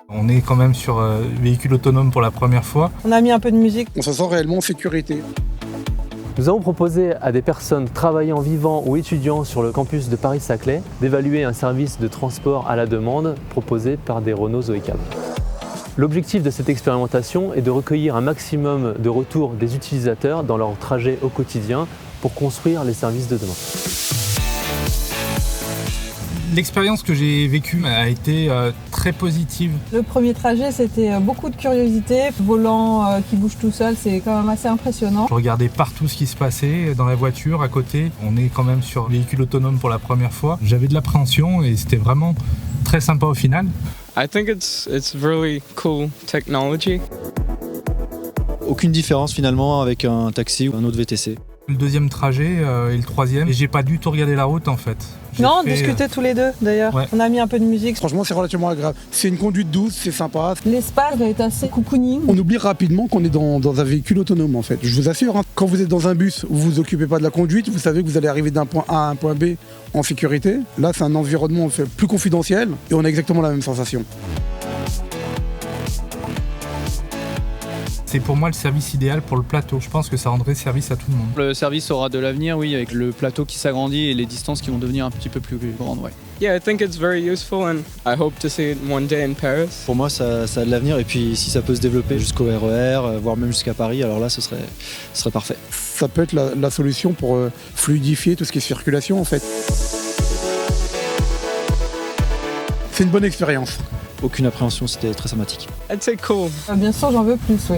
On est quand même sur véhicule autonome pour la première fois. On a mis un peu de musique. On se sent réellement en sécurité. Nous avons proposé à des personnes travaillant, vivant ou étudiant sur le campus de Paris-Saclay d'évaluer un service de transport à la demande proposé par des Renault Zoe-Cab. L'objectif de cette expérimentation est de recueillir un maximum de retours des utilisateurs dans leur trajet au quotidien pour construire les services de demain. L'expérience que j'ai vécue a été très positive. Le premier trajet, c'était beaucoup de curiosité. Le volant qui bouge tout seul, c'est quand même assez impressionnant. Je regardais partout ce qui se passait dans la voiture, à côté. On est quand même sur véhicule autonome pour la première fois. J'avais de l'appréhension et c'était vraiment très sympa au final. I think it's really cool technology. Aucune différence finalement avec un taxi ou un autre VTC. Le deuxième trajet et le troisième, et j'ai pas du tout regardé la route en fait. Non, on discutait tous les deux d'ailleurs. Ouais. On a mis un peu de musique. Franchement, c'est relativement agréable. C'est une conduite douce, c'est sympa. L'espace est assez cocooning. On oublie rapidement qu'on est dans un véhicule autonome en fait. Je vous assure, quand vous êtes dans un bus où vous vous occupez pas de la conduite, vous savez que vous allez arriver d'un point A à un point B en sécurité. Là, c'est un environnement plus confidentiel et on a exactement la même sensation. C'est pour moi le service idéal pour le plateau. Je pense que ça rendrait service à tout le monde. Le service aura de l'avenir, oui, avec le plateau qui s'agrandit et les distances qui vont devenir un petit peu plus grandes, ouais. Yeah, I think it's very useful and I hope to see it one day in Paris. Pour moi, ça a de l'avenir et puis si ça peut se développer jusqu'au RER, voire même jusqu'à Paris, alors là, ce serait parfait. Ça peut être la solution pour fluidifier tout ce qui est circulation en fait. C'est une bonne expérience. Aucune appréhension, c'était très sympathique. I'd say cool. Bien sûr, j'en veux plus, oui.